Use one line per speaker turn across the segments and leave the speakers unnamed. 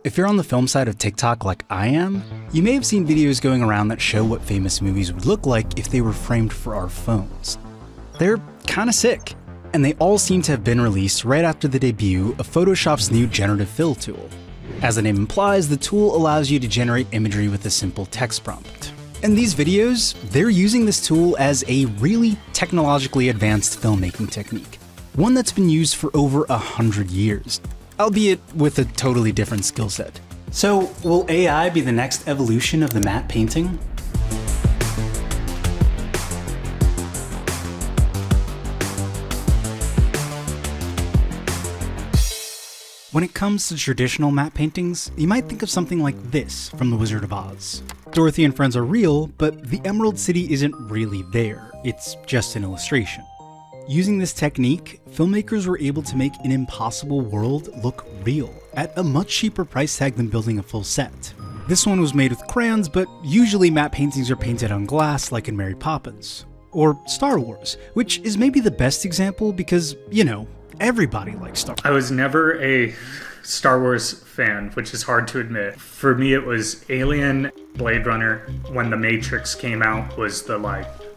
if you're on the film side of TikTok like I am, you may have seen videos going around that show what famous movies would look like if they were framed for our phones. They're kinda sick, and they all seem to have been released right after the debut of Photoshop's new generative fill tool. As the name implies, the tool allows you to generate imagery with a simple text prompt. And these videos, they're using this tool as a really technologically advanced filmmaking technique, one that's been used for over 100 years, albeit with a totally different skill set. So, will AI be the next evolution of the matte painting? When it comes to traditional matte paintings, you might think of something like this from The Wizard of Oz. Dorothy and friends are real, but the Emerald City isn't really there, it's just an illustration. Using this technique, filmmakers were able to make an impossible world look real, at a much cheaper price tag than building a full set. This one was made with crayons, but usually matte paintings are painted on glass like in Mary Poppins. Or Star Wars, which is maybe the best example because, you know, everybody likes Star Wars.
I was never a Star Wars fan, which is hard to admit. For me, it was Alien, Blade Runner. When The Matrix came out was the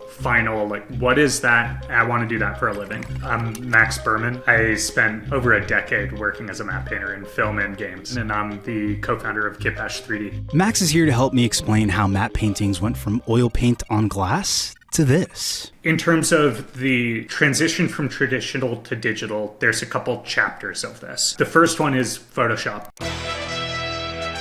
final, what is that? I want to do that for a living. I'm Max Berman. I spent over a decade working as a matte painter in film and games, and I'm the co-founder of Kipash 3D.
Max is here to help me explain how matte paintings went from oil paint on glass to this.
In terms of the transition from traditional to digital, there's a couple chapters of this. The first one is Photoshop.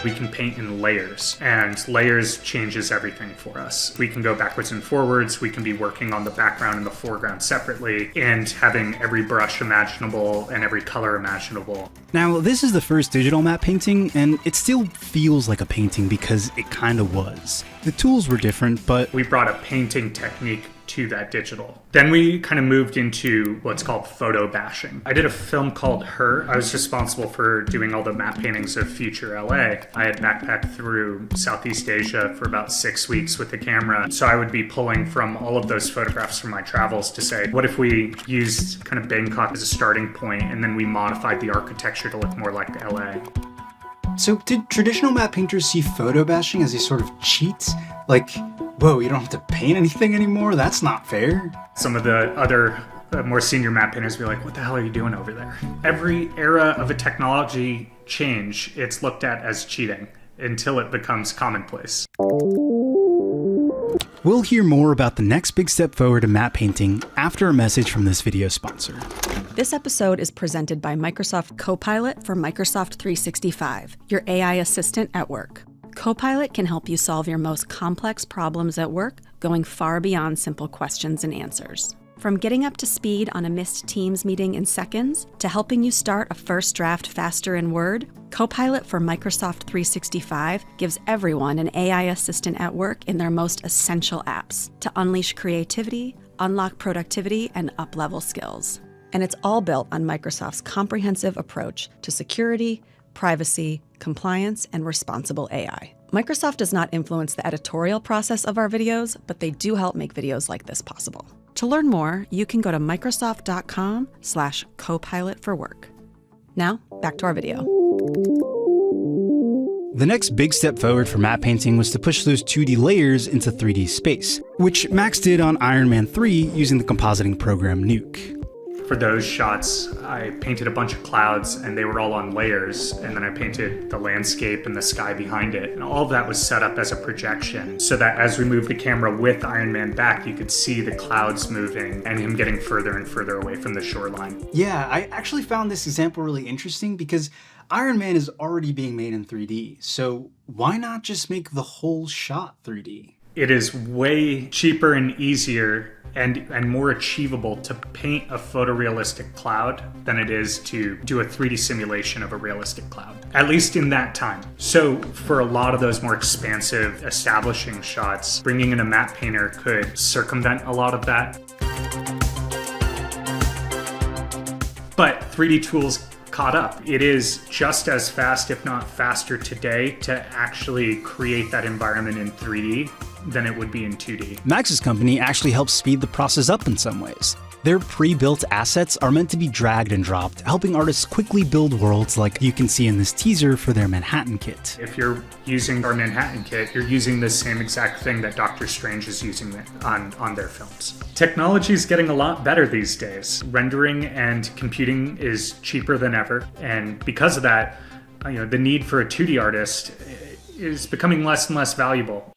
We can paint in layers, and layers changes everything for us. We can go backwards and forwards, we can be working on the background and the foreground separately, and having every brush imaginable and every color imaginable.
Now, this is the first digital matte painting, and it still feels like a painting because it kinda was. The tools were different, but
we brought a painting technique to that digital. Then we kind of moved into what's called photo bashing. I did a film called Her. I was responsible for doing all the matte paintings of future LA. I had backpacked through Southeast Asia for about 6 weeks with the camera. So I would be pulling from all of those photographs from my travels to say, what if we used kind of Bangkok as a starting point and then we modified the architecture to look more like LA?
So did traditional matte painters see photo bashing as a sort of cheat? Whoa, you don't have to paint anything anymore? That's not fair.
Some of the other more senior matte painters be like, what the hell are you doing over there? Every era of a technology change, it's looked at as cheating until it becomes commonplace.
We'll hear more about the next big step forward in matte painting after a message from this video sponsor.
This episode is presented by Microsoft Copilot for Microsoft 365, your AI assistant at work. Copilot can help you solve your most complex problems at work, going far beyond simple questions and answers. From getting up to speed on a missed Teams meeting in seconds, to helping you start a first draft faster in Word, Copilot for Microsoft 365 gives everyone an AI assistant at work in their most essential apps to unleash creativity, unlock productivity, and up-level skills. And it's all built on Microsoft's comprehensive approach to security, privacy, compliance, and responsible AI. Microsoft does not influence the editorial process of our videos, but they do help make videos like this possible. To learn more, you can go to microsoft.com/copilot for work. Now, back to our video.
The next big step forward for matte painting was to push those 2D layers into 3D space, which Max did on Iron Man 3 using the compositing program Nuke.
For those shots, I painted a bunch of clouds and they were all on layers, and then I painted the landscape and the sky behind it. And all of that was set up as a projection so that as we moved the camera with Iron Man back, you could see the clouds moving and him getting further and further away from the shoreline.
Yeah, I actually found this example really interesting because Iron Man is already being made in 3D, so why not just make the whole shot 3D?
It is way cheaper and easier and more achievable to paint a photorealistic cloud than it is to do a 3D simulation of a realistic cloud, at least in that time. So for a lot of those more expansive establishing shots, bringing in a matte painter could circumvent a lot of that. But 3D tools caught up. It is just as fast, if not faster today, to actually create that environment in 3D than it would be in 2D.
Max's company actually helps speed the process up in some ways. Their pre-built assets are meant to be dragged and dropped, helping artists quickly build worlds like you can see in this teaser for their Manhattan kit.
If you're using our Manhattan kit, you're using the same exact thing that Doctor Strange is using on their films. Technology is getting a lot better these days. Rendering and computing is cheaper than ever, and because of that, the need for a 2D artist is becoming less and less valuable.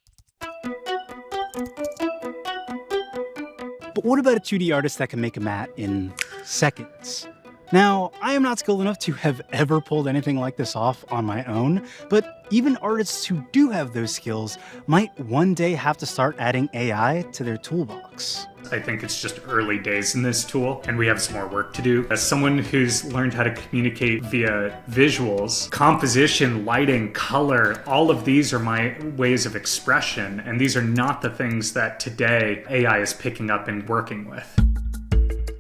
But what about a 2D artist that can make a mat in seconds? Now, I am not skilled enough to have ever pulled anything like this off on my own, but even artists who do have those skills might one day have to start adding AI to their toolbox.
I think it's just early days in this tool, and we have some more work to do. As someone who's learned how to communicate via visuals, composition, lighting, color, all of these are my ways of expression, and these are not the things that today AI is picking up and working with.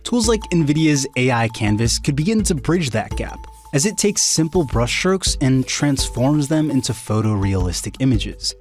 Tools like NVIDIA's AI Canvas could begin to bridge that gap, as it takes simple brushstrokes and transforms them into photorealistic images.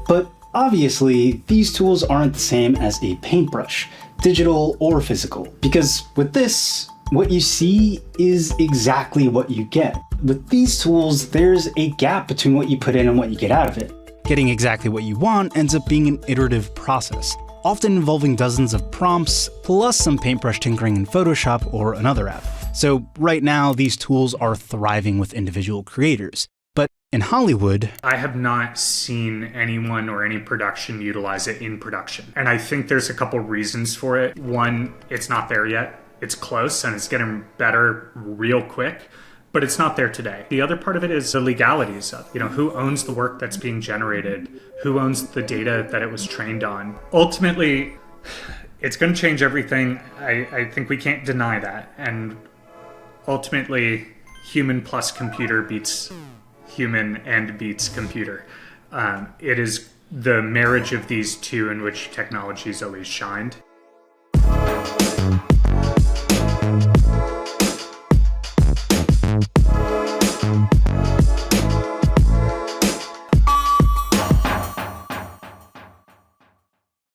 But obviously, these tools aren't the same as a paintbrush, digital or physical, because with this, what you see is exactly what you get. With these tools, there's a gap between what you put in and what you get out of it. Getting exactly what you want ends up being an iterative process, often involving dozens of prompts, plus some paintbrush tinkering in Photoshop or another app. So right now, these tools are thriving with individual creators. But in Hollywood,
I have not seen anyone or any production utilize it in production. And I think there's a couple reasons for it. One, it's not there yet. It's close and it's getting better real quick, but it's not there today. The other part of it is the legalities of, who owns the work that's being generated, who owns the data that it was trained on. Ultimately, it's going to change everything. I think we can't deny that. And ultimately, human plus computer beats human and beats computer. It is the marriage of these two in which technology's always shined.